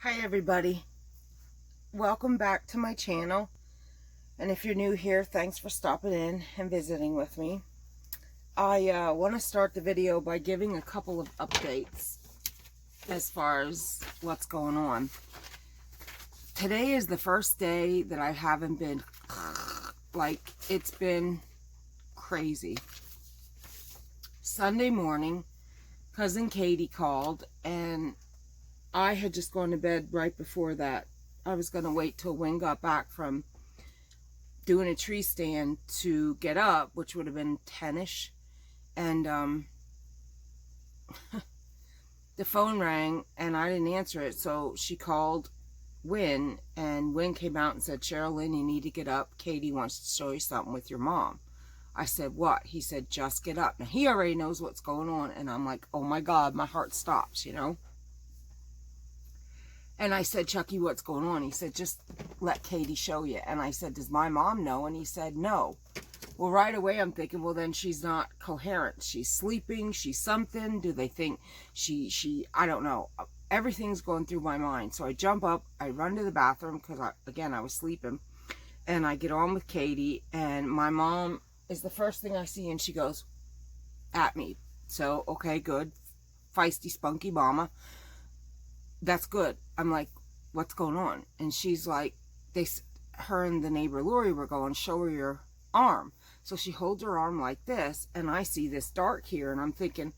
Hi everybody, welcome back to my channel, and if you're new here, thanks for stopping in and visiting with me. I want to start the video by giving a couple of updates as far as what's going on. Today is the first day that I haven't been, like, it's been crazy. Sunday morning, cousin Katie called, and I had just gone to bed right before that. I was going to wait till Wynn got back from doing a tree stand to get up, which would have been 10-ish. And the phone rang, and I didn't answer it. So she called Wynn, and Wynn came out and said, Cheryl, you need to get up. Katie wants to show you something with your mom. I said, what? He said, just get up. Now, he already knows what's going on. And I'm like, oh my God, my heart stops, you know. And I said, Chucky, what's going on? He said, just let Katie show you. And I said, does my mom know? And he said, no. Well, right away, I'm thinking, well, then she's not coherent. She's sleeping. She's something. Do they think I don't know. Everything's going through my mind. So I jump up. I run to the bathroom because, again, I was sleeping. And I get on with Katie. And my mom is the first thing I see. And she goes at me. So, okay, good. Feisty, spunky mama. That's good. I'm like, what's going on? And she's like, her and the neighbor Lori were going, show her your arm. So she holds her arm like this, and I see this dark here, and I'm thinking,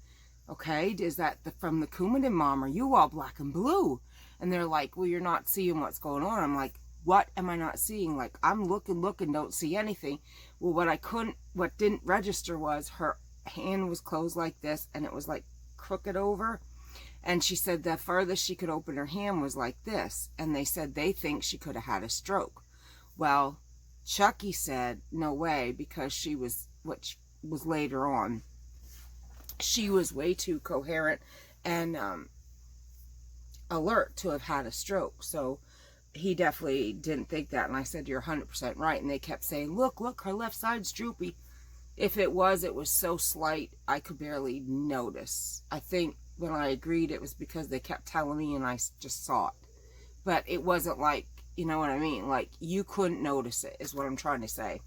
okay, is that from the Coumadin mom? Are you all black and blue? And they're like, well, you're not seeing what's going on. I'm like, what am I not seeing? Like, I'm looking, don't see anything. Well, what didn't register was her hand was closed like this, and it was like crooked over. And she said the furthest she could open her hand was like this. And they said they think she could have had a stroke. Well, Chucky said, no way, because she was, which was later on, she was way too coherent and alert to have had a stroke. So he definitely didn't think that. And I said, you're 100% right. And they kept saying, look, her left side's droopy. If it was so slight, I could barely notice. I think when I agreed, it was because they kept telling me and I just saw it. But it wasn't like, you know what I mean? Like, you couldn't notice it, is what I'm trying to say.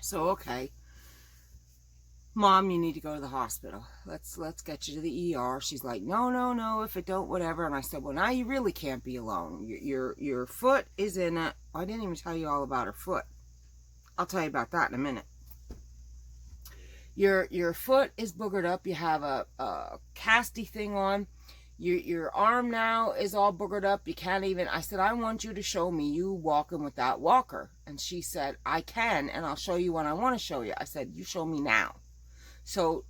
So, okay. Mom, you need to go to the hospital. Let's get you to the ER. She's like, no, if it don't, whatever. And I said, well, now you really can't be alone. Your foot is in a... I didn't even tell you all about her foot. I'll tell you about that in a minute. Your foot is boogered up. You have a casty thing on. Your arm now is all boogered up. You can't even... I said, I want you to show me you walking with that walker. And she said, I can, and I'll show you when I want to show you. I said, you show me now. So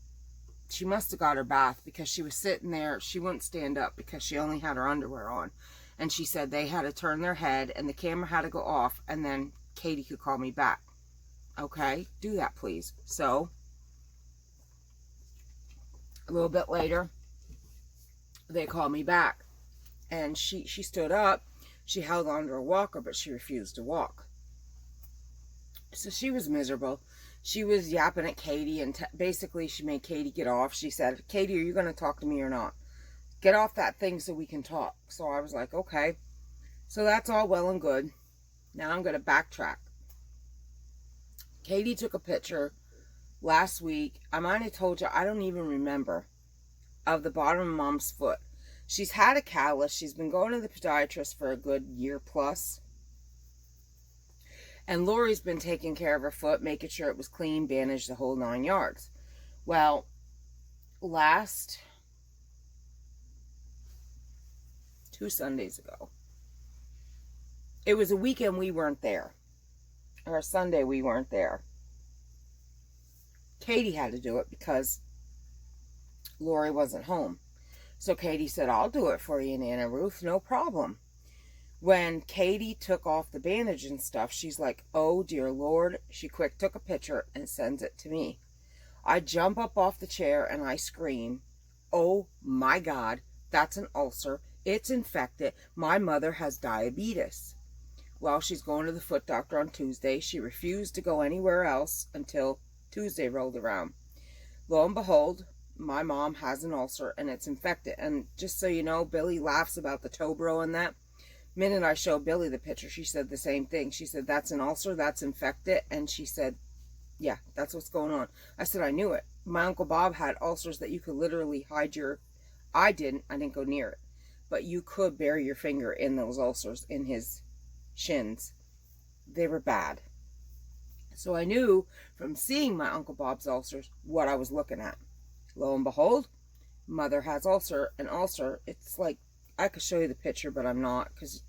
she must have got her bath because she was sitting there. She wouldn't stand up because she only had her underwear on. And she said they had to turn their head and the camera had to go off, and then Katie could call me back. Okay, do that, please. So a little bit later, they called me back, and she stood up. She held on to her walker, but she refused to walk. So she was miserable. She was yapping at Katie, and basically she made Katie get off. She said, Katie, are you going to talk to me or not? Get off that thing so we can talk. So I was like, okay. So that's all well and good. Now I'm going to backtrack. Katie took a picture last week. I might have told you, I don't even remember, of the bottom of Mom's foot. She's had a callus. She's been going to the podiatrist for a good year plus. And Lori's been taking care of her foot, making sure it was clean, bandaged, the whole 9 yards. Well, last 2 Sundays ago, it was a weekend we weren't there. Or a Sunday we weren't there. Katie had to do it because Lori wasn't home. So Katie said, I'll do it for you, Nana Ruth, no problem. When Katie took off the bandage and stuff, she's like, oh, dear Lord. She quick took a picture and sends it to me. I jump up off the chair and I scream, oh, my God, that's an ulcer. It's infected. My mother has diabetes. Well, she's going to the foot doctor on Tuesday. She refused to go anywhere else until Tuesday rolled around. Lo and behold, my mom has an ulcer and it's infected. And just so you know, Billy laughs about the Tobro and that. Minute I showed Billy the picture, she said the same thing. She said, that's an ulcer, that's infected. And she said, yeah, that's what's going on. I said, I knew it. My Uncle Bob had ulcers that you could literally hide your... I didn't go near it. But you could bury your finger in those ulcers in his shins. They were bad. So I knew from seeing my Uncle Bob's ulcers what I was looking at. Lo and behold, mother has an ulcer. It's like, I could show you the picture, but I'm not, because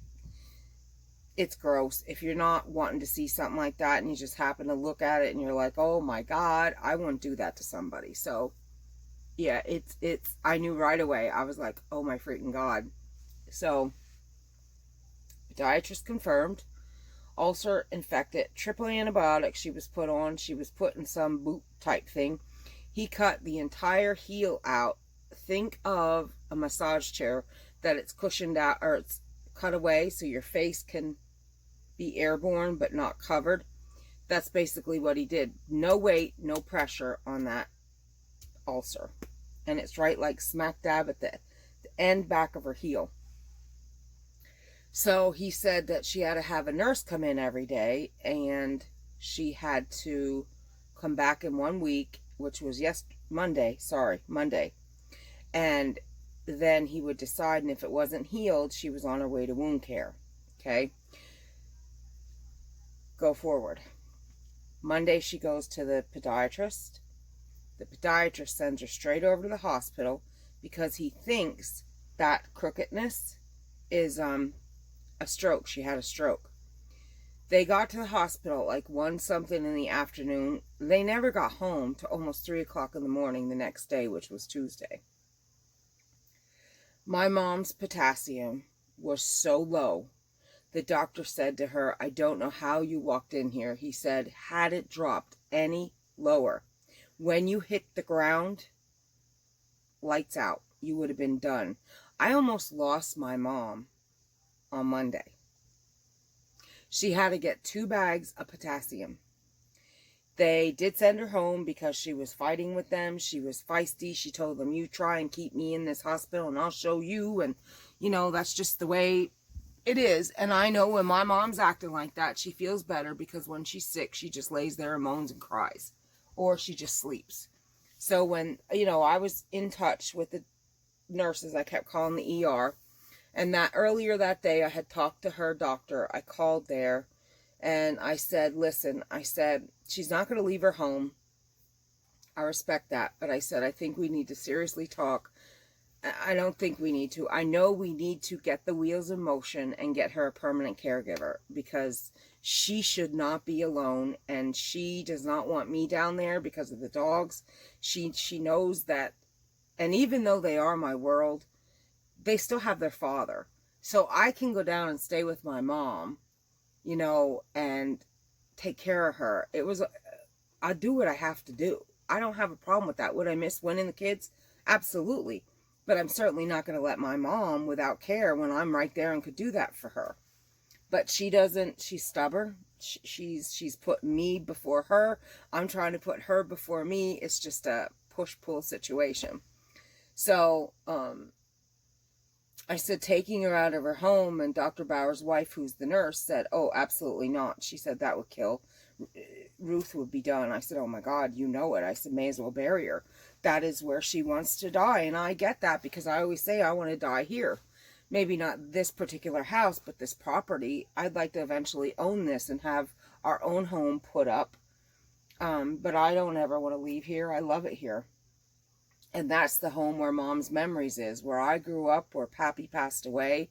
it's gross. If you're not wanting to see something like that and you just happen to look at it and you're like, oh my God, I wouldn't do that to somebody. So yeah, I knew right away. I was like, oh my freaking God. So podiatrist confirmed. Ulcer infected, triple antibiotics she was put on. She was put in some boot type thing. He cut the entire heel out. Think of a massage chair that it's cushioned out, or it's cut away so your face can be airborne but not covered. That's basically what he did. No weight, no pressure on that ulcer. And it's right like smack dab at the end back of her heel. So he said that she had to have a nurse come in every day, and she had to come back in 1 week, which was Monday. And then he would decide, and if it wasn't healed, she was on her way to wound care. Okay? Go forward. Monday she goes to the podiatrist. The podiatrist sends her straight over to the hospital because he thinks that crookedness is a stroke. She had a stroke. They got to the hospital like 1 something in the afternoon. They never got home till almost 3 o'clock in the morning the next day, which was Tuesday. My mom's potassium was so low. The doctor said to her, I don't know how you walked in here. He said, had it dropped any lower, when you hit the ground, lights out, you would have been done. I almost lost my mom on Monday. She had to get 2 bags of potassium. They did send her home because she was fighting with them. She was feisty. She told them, you try and keep me in this hospital and I'll show you. And, you know, that's just the way it is. And I know when my mom's acting like that, she feels better, because when she's sick, she just lays there and moans and cries. Or she just sleeps. So when, you know, I was in touch with the nurses, I kept calling the ER. And that earlier that day, I had talked to her doctor. I called there and I said, listen, I said, she's not going to leave her home. I respect that. But I said, I think we need to seriously talk. I don't think we need to. I know we need to get the wheels in motion and get her a permanent caregiver, because she should not be alone, and she does not want me down there because of the dogs. She knows that, and even though they are my world, they still have their father. So I can go down and stay with my mom, you know, and take care of her. I do what I have to do. I don't have a problem with that. Would I miss winning the kids? Absolutely. But I'm certainly not going to let my mom without care when I'm right there and could do that for her. But she doesn't. She's stubborn. She's put me before her. I'm trying to put her before me. It's just a push-pull situation. So, I said taking her out of her home, and Dr. Bauer's wife, who's the nurse, said, oh, absolutely not. She said that would kill. Ruth would be done. I said, oh my God, you know it. I said, may as well bury her. That is where she wants to die. And I get that, because I always say I want to die here. Maybe not this particular house, but this property. I'd like to eventually own this and have our own home put up. But I don't ever want to leave here. I love it here. And that's the home where Mom's memories is, where I grew up, where Pappy passed away.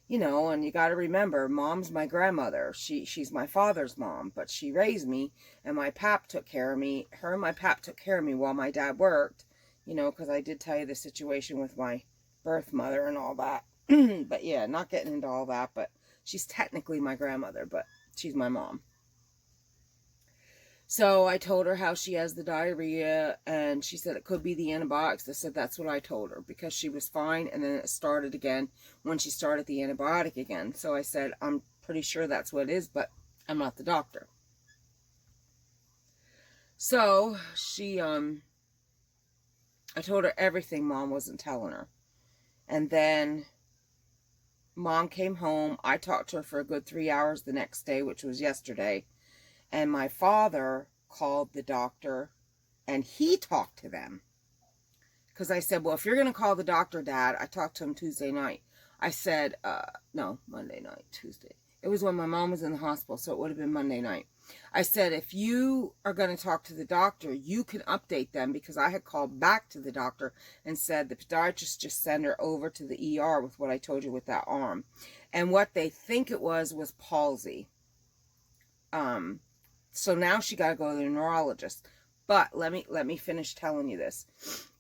You know, and you got to remember, Mom's my grandmother. She's my father's mom, but she raised me, and my pap took care of me. Her and my pap took care of me while my dad worked, you know, because I did tell you the situation with my birth mother and all that. But yeah, not getting into all that, but she's technically my grandmother, but she's my mom. So I told her how she has the diarrhea, and she said it could be the antibiotics. I said that's what I told her, because she was fine, and then it started again when she started the antibiotic again. So I said, I'm pretty sure that's what it is, but I'm not the doctor. So she I told her everything Mom wasn't telling her. And then Mom came home. I talked to her for a good 3 hours the next day, which was yesterday. And my father called the doctor and he talked to them. Because I said, well, if you're going to call the doctor, Dad, I talked to him Tuesday night. I said, no, Monday night, Tuesday. It was when my mom was in the hospital, so it would have been Monday night. I said, if you are going to talk to the doctor, you can update them, because I had called back to the doctor and said the podiatrist just sent her over to the ER with what I told you with that arm. And what they think it was palsy. So now she got to go to the neurologist. But let me finish telling you this.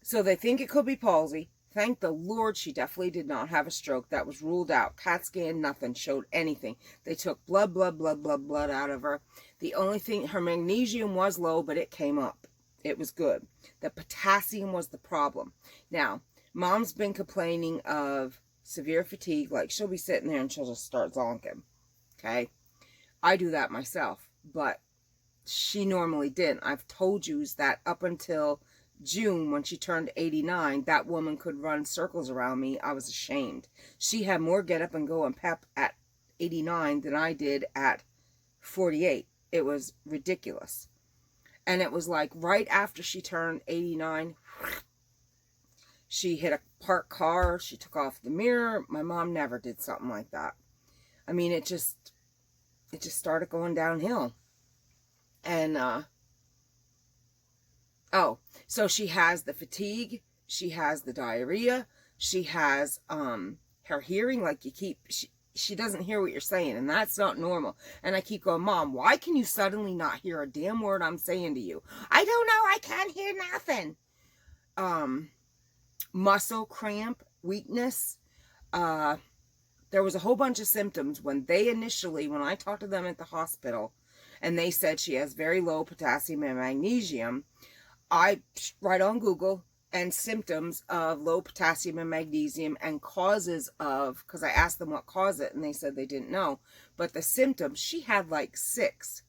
So they think it could be palsy. Thank the Lord she definitely did not have a stroke. That was ruled out. CAT scan, nothing showed anything. They took blood out of her. The only thing, her magnesium was low, but it came up. It was good. The potassium was the problem. Now, Mom's been complaining of severe fatigue. Like, she'll be sitting there and she'll just start zonking. Okay? I do that myself, but she normally didn't. I've told you that up until June, when she turned 89, that woman could run circles around me. I was ashamed. She had more get up and go and pep at 89 than I did at 48. It was ridiculous. And it was like right after she turned 89, she hit a parked car. She took off the mirror. My mom never did something like that. I mean, it just started going downhill. And, so she has the fatigue, she has the diarrhea, she has, her hearing, like she doesn't hear what you're saying, and that's not normal. And I keep going, Mom, why can you suddenly not hear a damn word I'm saying to you? I don't know, I can't hear nothing. Muscle cramp, weakness, there was a whole bunch of symptoms when I talked to them at the hospital, and they said she has very low potassium and magnesium. I write on Google and symptoms of low potassium and magnesium and causes of, because I asked them what caused it and they said they didn't know. But the symptoms, she had like 6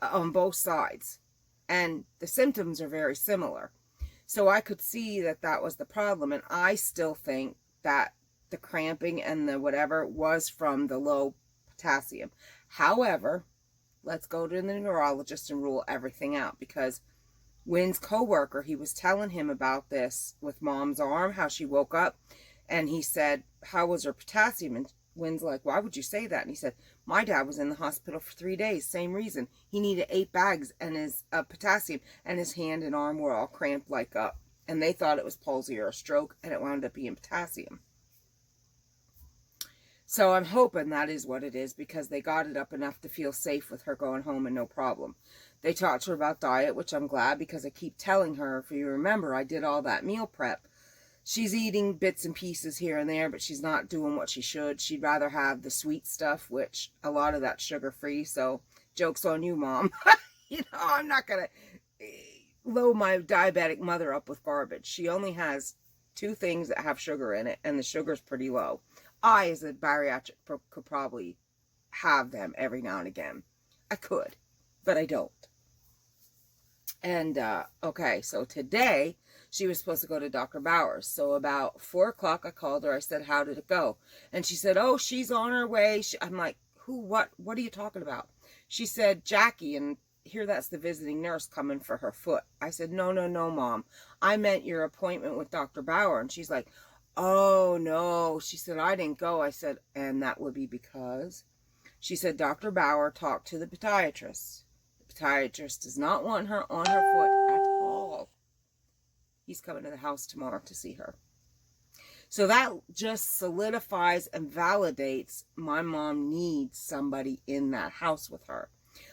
on both sides. And the symptoms are very similar. So I could see that that was the problem. And I still think that the cramping and the whatever was from the low potassium. However, let's go to the neurologist and rule everything out, because Wynn's coworker, he was telling him about this with Mom's arm, how she woke up, and he said, how was her potassium? And Wynn's like, why would you say that? And he said, my dad was in the hospital for 3 days, same reason. He needed 8 bags and his potassium, and his hand and arm were all cramped like up. And they thought it was palsy or a stroke, and it wound up being potassium. So I'm hoping that is what it is, because they got it up enough to feel safe with her going home and no problem. They talked to her about diet, which I'm glad, because I keep telling her, if you remember, I did all that meal prep. She's eating bits and pieces here and there, but she's not doing what she should. She'd rather have the sweet stuff, which a lot of that's sugar-free, so joke's on you, Mom. I'm not going to load my diabetic mother up with garbage. She only has 2 things that have sugar in it, and the sugar's pretty low. I, as a bariatric, could probably have them every now and again. I could, but I don't. And, okay, so today, she was supposed to go to Dr. Bowers. So about 4 o'clock, I called her. I said, how did it go? And she said, oh, she's on her way. I'm like, who, what are you talking about? She said, Jackie, and here that's the visiting nurse coming for her foot. I said, no, Mom. I meant your appointment with Dr. Bauer. And she's like, oh, no. She said, I didn't go. I said, and that would be because? She said, Dr. Bauer talked to the podiatrist. The podiatrist does not want her on her foot at all. He's coming to the house tomorrow to see her. So that just solidifies and validates my mom needs somebody in that house with her.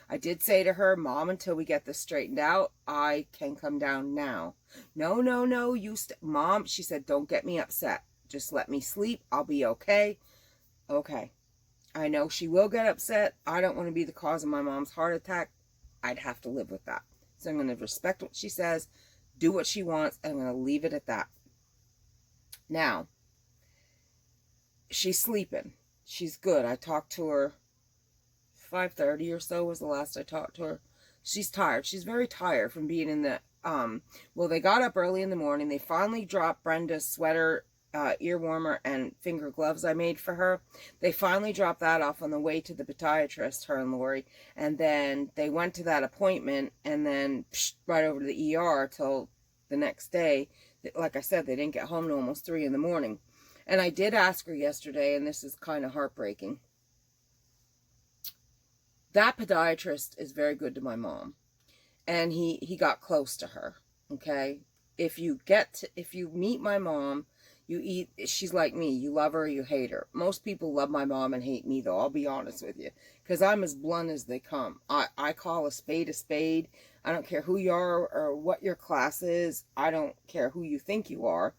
I did say to her, Mom, until we get this straightened out, I can come down now. No, Mom, she said, don't get me upset. Just let me sleep. I'll be okay. Okay. I know she will get upset. I don't want to be the cause of my mom's heart attack. I'd have to live with that. So I'm going to respect what she says, do what she wants, and I'm going to leave it at that. Now, she's sleeping. She's good. I talked to her 5:30 or so was the last I talked to her. She's tired. She's very tired from being in the Well, they got up early in the morning. They finally dropped Brenda's sweater, ear warmer, and finger gloves I made for her. They finally dropped that off on the way to the podiatrist, her and Lori. And then they went to that appointment and then right over to the ER till the next day. Like I said, they didn't get home till almost 3 in the morning. And I did ask her yesterday, and this is kind of heartbreaking. That podiatrist is very good to my mom. And he got close to her, okay? If you meet my mom, she's like me. You love her or you hate her. Most people love my mom and hate me, though. I'll be honest with you. Because I'm as blunt as they come. I call a spade a spade. I don't care who you are or what your class is. I don't care who you think you are.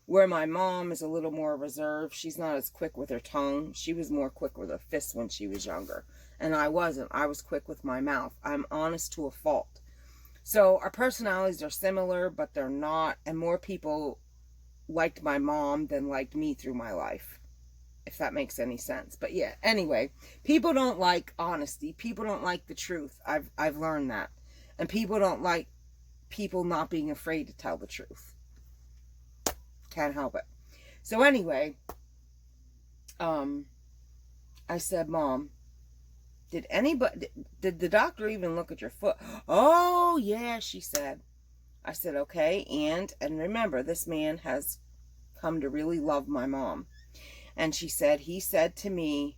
Where my mom is a little more reserved. She's not as quick with her tongue. She was more quick with her fists when she was younger. And I wasn't. I was quick with my mouth. I'm honest to a fault. So our personalities are similar, but they're not. And more people liked my mom than liked me through my life, if that makes any sense. But yeah, anyway, people don't like honesty. People don't like the truth. I've learned that. And people don't like people not being afraid to tell the truth. Can't help it. So anyway, I said, Mom, did the doctor even look at your foot? Oh, yeah, she said. I said, okay, and remember, this man has come to really love my mom. And she said, he said to me,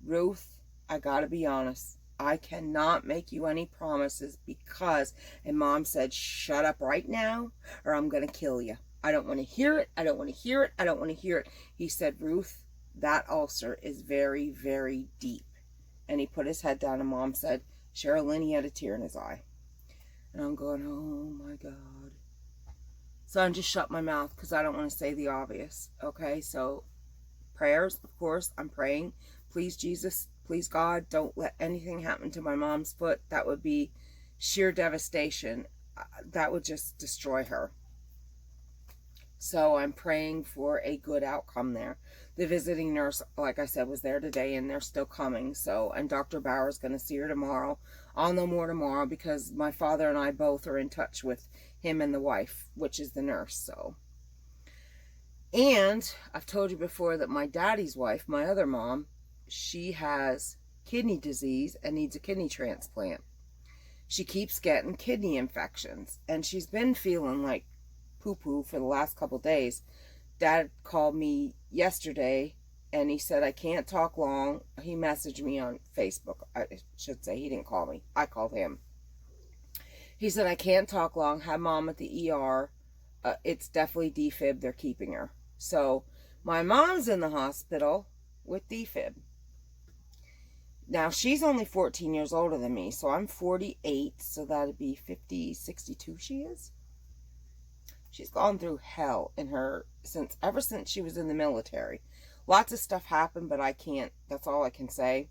Ruth, I gotta be honest, I cannot make you any promises because, and Mom said, shut up right now or I'm gonna kill you. I don't want to hear it. I don't want to hear it. I don't want to hear it. He said, Ruth, that ulcer is very, very deep. And he put his head down and Mom said, Cheryl, Lynn, he had a tear in his eye. And I'm going, oh my God. So I'm just shut my mouth because I don't want to say the obvious. Okay, so prayers, of course, I'm praying. Please, Jesus, please, God, don't let anything happen to my mom's foot. That would be sheer devastation. That would just destroy her. So I'm praying for a good outcome there. The visiting nurse, like I said, was there today and they're still coming. So, and Dr. Bauer's going to see her tomorrow. I'll know more tomorrow because my father and I both are in touch with him and the wife, which is the nurse. So, and I've told you before that my daddy's wife, my other mom, she has kidney disease and needs a kidney transplant. She keeps getting kidney infections and she's been feeling like poo-poo for the last couple days. Dad called me yesterday and he said, I can't talk long. He messaged me on Facebook. I should say he didn't call me. I called him. He said, I can't talk long. Have Mom at the ER. It's definitely defib. They're keeping her. So my mom's in the hospital with defib. Now, she's only 14 years older than me. So I'm 48. So that'd be 50, 62 she is. She's gone through hell in her ever since she was in the military. Lots of stuff happened, but I can't. That's all I can say.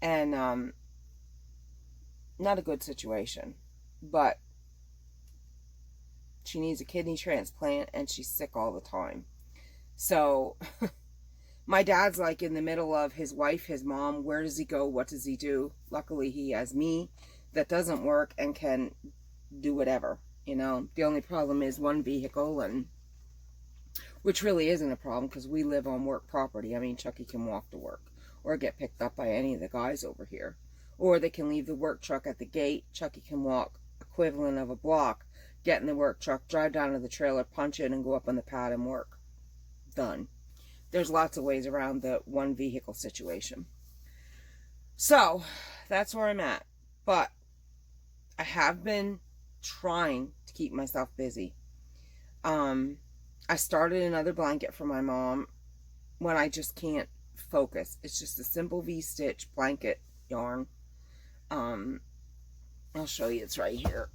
And not a good situation. But she needs a kidney transplant and she's sick all the time. So my dad's like in the middle of his wife, his mom. Where does he go? What does he do? Luckily, he has me that doesn't work and can do whatever. You know, the only problem is one vehicle, and which really isn't a problem because we live on work property. I mean, Chucky can walk to work or get picked up by any of the guys over here. Or they can leave the work truck at the gate. Chucky can walk equivalent of a block, get in the work truck, drive down to the trailer, punch in, and go up on the pad and work. Done. There's lots of ways around the one vehicle situation. So, that's where I'm at. But I have been trying to keep myself busy. I started another blanket for my mom when I just can't focus. It's just a simple V-stitch blanket yarn. I'll show you, it's right here.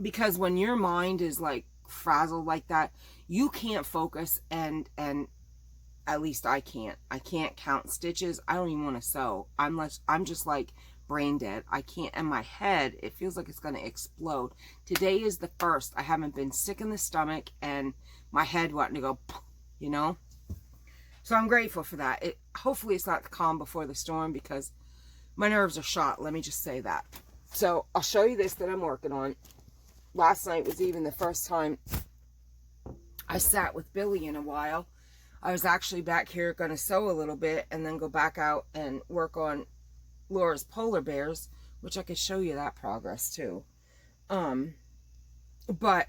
Because when your mind is like frazzled like that, you can't focus, and at least I can't. I can't count stitches. I don't even want to sew. I'm just like brain dead. I can't, and my head, it feels like it's going to explode. Today is the first. I haven't been sick in the stomach and my head wanting to go, you know. So I'm grateful for that. Hopefully it's not the calm before the storm because my nerves are shot. Let me just say that. So I'll show you this that I'm working on. last night was even the first time I sat with Billy in a while. I was actually back here going to sew a little bit and then go back out and work on Laura's polar bears, which I could show you that progress too. But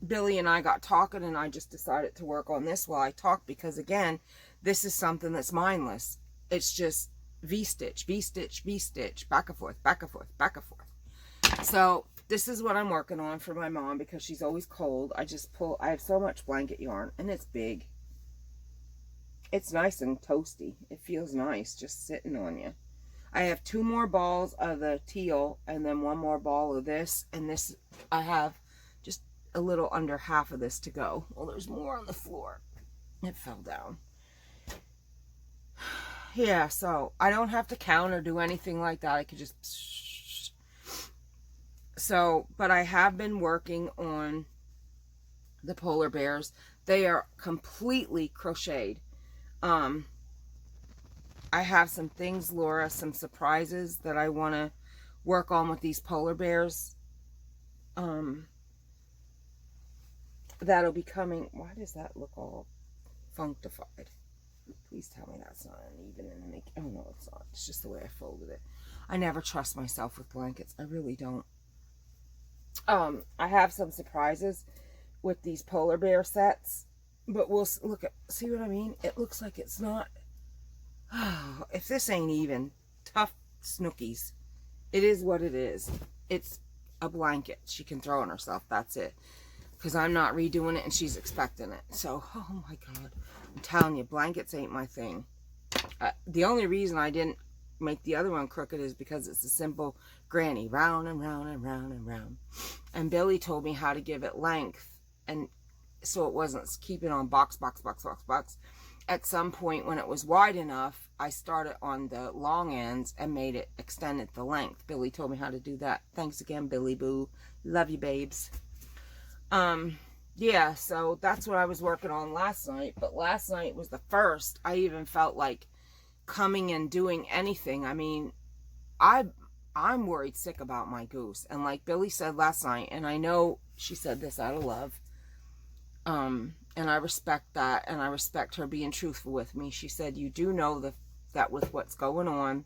Billy and I got talking, and I just decided to work on this while I talked, because again, this is something that's mindless. It's just V-stitch, V-stitch, V-stitch, back and forth, back and forth, back and forth. So this is what I'm working on for my mom, because she's always cold. I have so much blanket yarn, and it's big. It's nice and toasty. It feels nice just sitting on you. I have 2 more balls of the teal and then 1 more ball of this. And this, I have just a little under half of this to go. Well, there's more on the floor. It fell down. Yeah, so I don't have to count or do anything like that. I could just... So, but I have been working on the polar bears. They are completely crocheted. I have some things, Laura, some surprises that I want to work on with these polar bears. That'll be coming. Why does that look all functified? Please tell me that's not uneven in the make. Oh no, it's not. It's just the way I folded it. I never trust myself with blankets. I really don't. I have some surprises with these polar bear sets, but we'll look at, see what I mean? It looks like it's not. Oh, if this ain't even, tough snookies. It is what it is. It's a blanket she can throw on herself. That's it. Because I'm not redoing it and she's expecting it. So, oh my God. I'm telling you, blankets ain't my thing. The only reason I didn't make the other one crooked is because it's a simple granny. Round and round and round and round. And Billy told me how to give it length. And so it wasn't keeping on box, box, box, box, box. At some point when it was wide enough, I started on the long ends and made it extended the length. Billy told me how to do that. Thanks again, Billy Boo. Love you, babes. Yeah, so that's what I was working on last night. But last night was the first I even felt like coming and doing anything. I mean, I'm worried sick about my goose. And like Billy said last night, and I know she said this out of love, and I respect that, and I respect her being truthful with me. She said, you do know that with what's going on,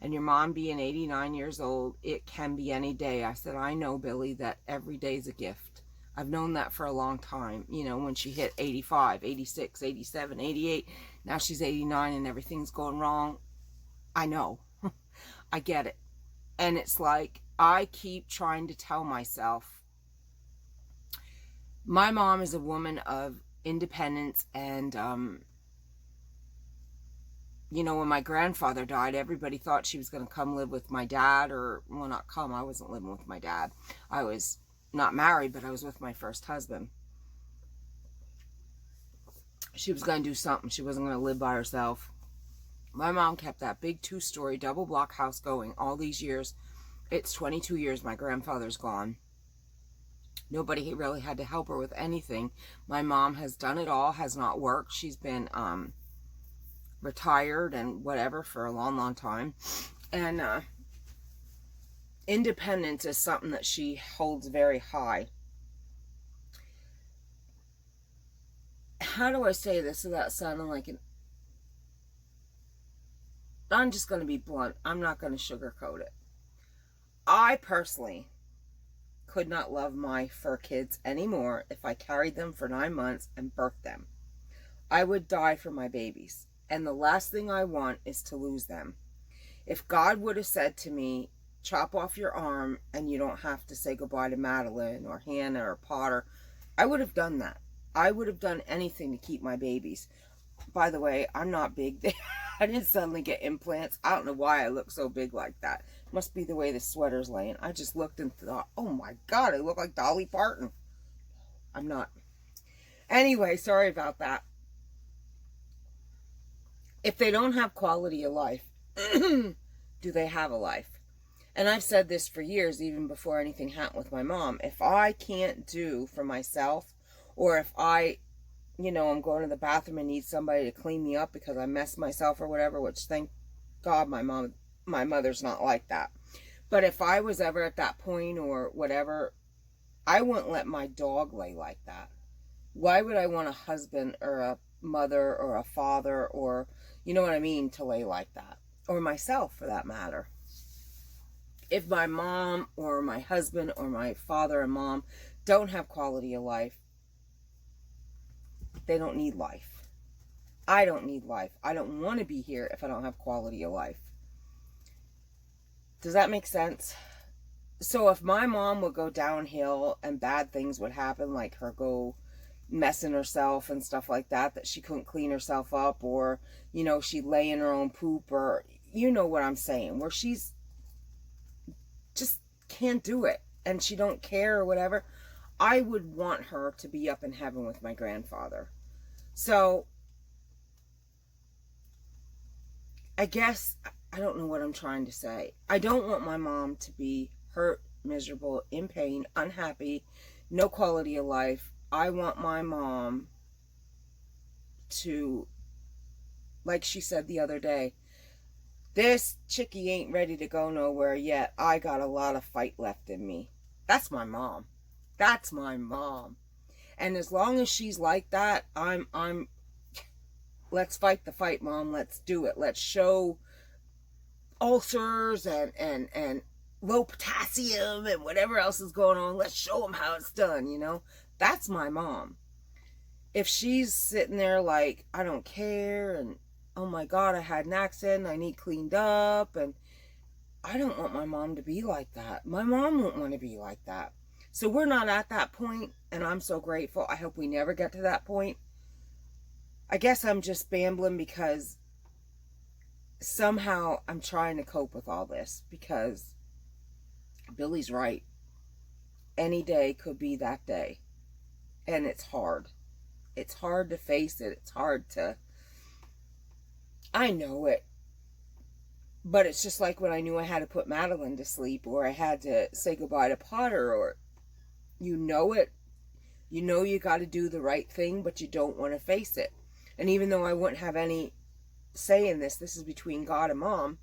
and your mom being 89 years old, it can be any day. I said, I know, Billy, that every day's a gift. I've known that for a long time. You know, when she hit 85, 86, 87, 88, now she's 89 and everything's going wrong. I know. I get it. And it's like, I keep trying to tell myself, my mom is a woman of independence, and, you know, when my grandfather died, everybody thought she was going to come live with my dad, or, well, not come, I wasn't living with my dad. I was not married, but I was with my first husband. She was going to do something. She wasn't going to live by herself. My mom kept that big 2-story double block house going all these years. It's 22 years my grandfather's gone. Nobody really had to help her with anything. My mom has done it all, has not worked. She's been retired and whatever for a long, long time. And independence is something that she holds very high. How do I say this without sounding like an... I'm just going to be blunt. I'm not going to sugarcoat it. I personally could not love my fur kids anymore if I carried them for 9 months and birthed them. I would die for my babies. And the last thing I want is to lose them. If God would have said to me, chop off your arm and you don't have to say goodbye to Madeline or Hannah or Potter, I would have done that. I would have done anything to keep my babies. By the way, I'm not big. I didn't suddenly get implants. I don't know why I look so big like that. Must be the way the sweater's laying. I just looked and thought, oh my God, I look like Dolly Parton. I'm not. Anyway, sorry about that. If they don't have quality of life, do they have a life? And I've said this for years, even before anything happened with my mom. If I can't do for myself, or if I, you know, I'm going to the bathroom and need somebody to clean me up because I messed myself or whatever, which thank God my mother's not like that. But if I was ever at that point or whatever, I wouldn't let my dog lay like that. Why would I want a husband or a mother or a father or, you know what I mean, to lay like that? Or myself, for that matter. If my mom or my husband or my father and mom don't have quality of life, they don't need life. I don't need life. I don't want to be here if I don't have quality of life. Does that make sense? So if my mom would go downhill and bad things would happen, like her go messing herself and stuff like that, that she couldn't clean herself up, or, you know, she'd lay in her own poop, or, you know what I'm saying, where she's just can't do it and she don't care or whatever, I would want her to be up in heaven with my grandfather. So I guess I don't know what I'm trying to say. I don't want my mom to be hurt, miserable, in pain, unhappy, no quality of life. I want my mom to, like she said the other day, this chickie ain't ready to go nowhere yet. I got a lot of fight left in me. That's my mom. That's my mom. And as long as she's like that, I'm let's fight the fight, Mom. Let's do it. Let's show ulcers and low potassium and whatever else is going on. Let's show them how it's done, you know? That's my mom. If she's sitting there like, I don't care, and oh my God, I had an accident, I need cleaned up, and I don't want my mom to be like that. My mom won't want to be like that. So we're not at that point, and I'm so grateful. I hope we never get to that point. I guess I'm just bambling because somehow I'm trying to cope with all this, because Billy's right. Any day could be that day. And it's hard. It's hard to face it. It's hard to... I know it. But it's just like when I knew I had to put Madeline to sleep, or I had to say goodbye to Potter, or you know it. You know you got to do the right thing, but you don't want to face it. And even though I wouldn't have any say in this, this is between God and Mom,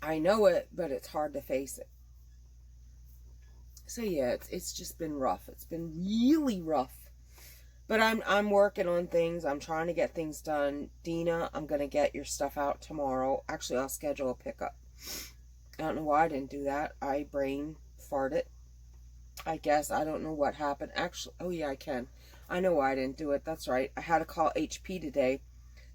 I know it, but it's hard to face it. So yeah, it's just been rough. It's been really rough. But I'm working on things. I'm trying to get things done. Dina, I'm going to get your stuff out tomorrow. Actually, I'll schedule a pickup. I don't know why I didn't do that. I brain farted. I guess. I don't know what happened. Actually, oh yeah, I can. I know why I didn't do it. That's right. I had to call HP today.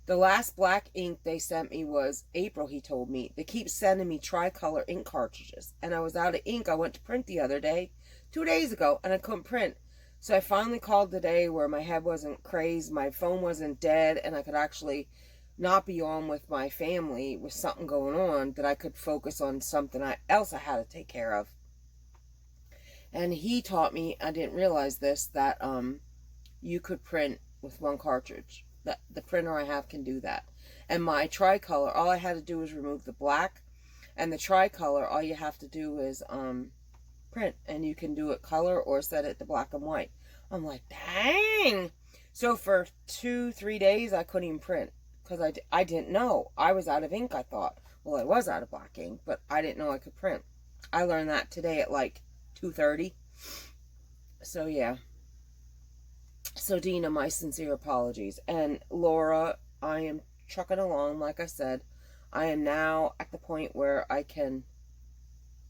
The last black ink they sent me was April, he told me. They keep sending me tricolor ink cartridges. And I was out of ink. I went to print the other day, 2 days ago, and I couldn't print. So I finally called today where my head wasn't crazed, my phone wasn't dead, and I could actually not be on with my family with something going on, that I could focus on something else I had to take care of. And he taught me, I didn't realize this, that you could print with one cartridge. The printer I have can do that. And my tricolor, all I had to do was remove the black, and the tricolor, all you have to do is print, and you can do it color or set it to black and white. I'm like, dang. So for 2-3 days I couldn't even print, because I didn't know. I was out of ink, I thought. Well, I was out of black ink, but I didn't know I could print. I learned that today at like 2:30. So yeah. So Dina, my sincere apologies. And Laura, I am trucking along. Like I said, I am now at the point where I can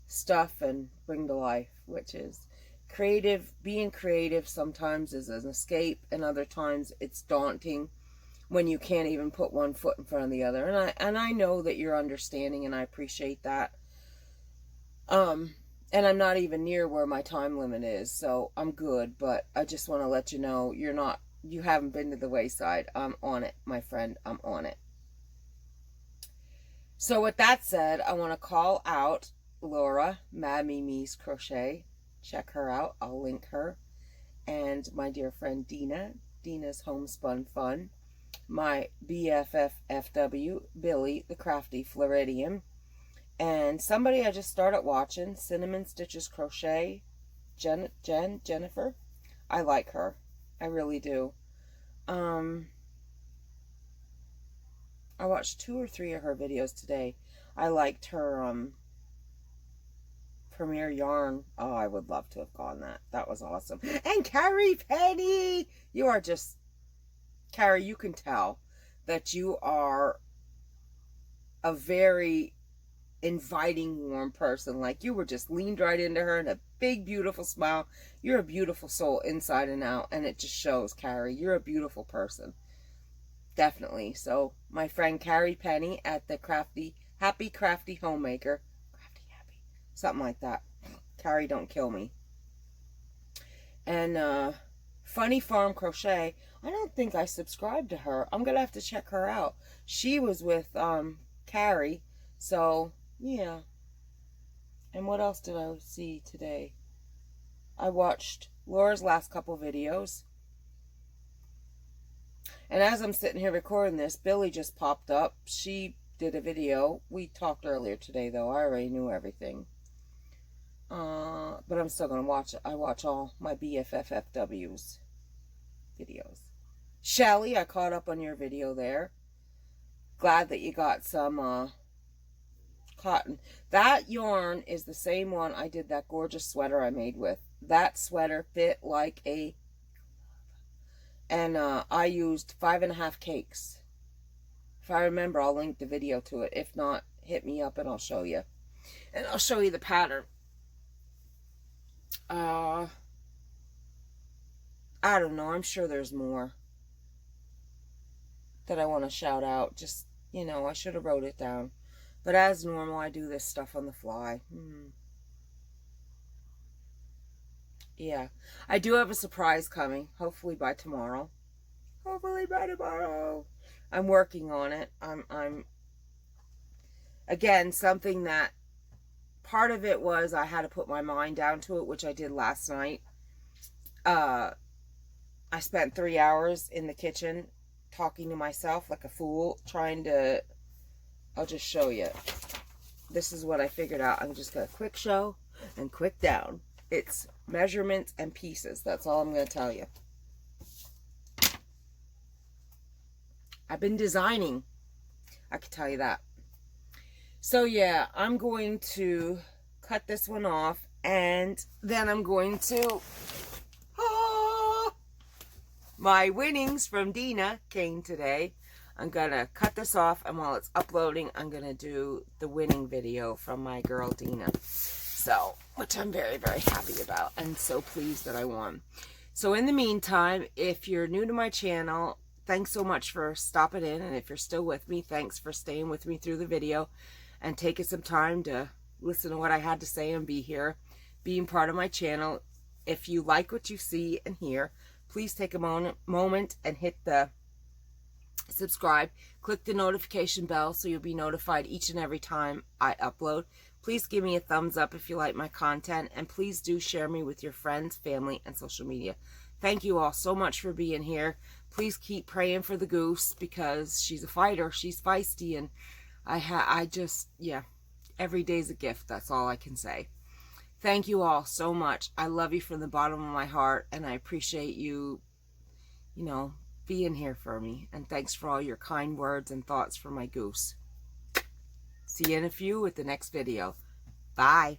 stuff and bring to life, which is creative. Being creative sometimes is an escape, and other times it's daunting when you can't even put one foot in front of the other. And I know that you're understanding, and I appreciate that. And I'm not even near where my time limit is, so I'm good. But I just want to let you know, you haven't been to the wayside. I'm on it, my friend. I'm on it. So with that said, I want to call out Laura, Mad Mimi's Crochet. Check her out. I'll link her. And my dear friend Dina, Dina's Homespun Fun. My BFF, Billy, the Crafty Floridian. And somebody I just started watching, Cinnamon Stitches Crochet, Jennifer. I like her. I really do. I watched 2 or 3 of her videos today. I liked her Premier Yarn. Oh, I would love to have gone that. That was awesome. And Carrie Penny, you are just, Carrie, you can tell that you are a very inviting, warm person. Like, you were just leaned right into her and a big, beautiful smile. You're a beautiful soul inside and out, and it just shows, Carrie. You're a beautiful person. Definitely. So, my friend Carrie Penny at the Happy Crafty Homemaker. Crafty Happy. Something like that. Carrie, don't kill me. And, Funny Farm Crochet. I don't think I subscribed to her. I'm going to have to check her out. She was with, Carrie. So, yeah. And what else did I see today? I watched Laura's last couple videos. And as I'm sitting here recording this, Billy just popped up. She did a video. We talked earlier today, though. I already knew everything. But I'm still going to watch it. I watch all my BFFFW's videos. Shelly, I caught up on your video there. Glad that you got some cotton. That yarn is the same one I did that gorgeous sweater I made with. That sweater fit like a... And I used 5.5 cakes. If I remember, I'll link the video to it. If not, hit me up and I'll show you. And I'll show you the pattern. I don't know. I'm sure there's more that I want to shout out. Just, you know, I should have wrote it down. But as normal, I do this stuff on the fly. Yeah. I do have a surprise coming. Hopefully by tomorrow. Hopefully by tomorrow. I'm working on it. I'm again, something that part of it was I had to put my mind down to it, which I did last night. I spent 3 hours in the kitchen talking to myself like a fool, trying to... I'll just show you. This is what I figured out. I'm just going to quick show and quick down. It's measurements and pieces. That's all I'm going to tell you. I've been designing. I can tell you that. So yeah, I'm going to cut this one off, and then I'm going to... my winnings from Dina came today. I'm going to cut this off, and while it's uploading, I'm going to do the winning video from my girl Dina. So, which I'm very, very happy about, and so pleased that I won. So in the meantime, if you're new to my channel, thanks so much for stopping in, and if you're still with me, thanks for staying with me through the video and taking some time to listen to what I had to say and be here, being part of my channel. If you like what you see and hear, please take a moment and hit the subscribe. Click the notification bell so you'll be notified each and every time I upload. Please give me a thumbs up if you like my content, and please do share me with your friends, family, and social media. Thank you all so much for being here. Please keep praying for the goose, because she's a fighter. She's feisty, and yeah, every day's a gift. That's all I can say. Thank you all so much. I love you from the bottom of my heart, and I appreciate you, you know, being here for me. And thanks for all your kind words and thoughts for my goose. See you in a few with the next video. Bye.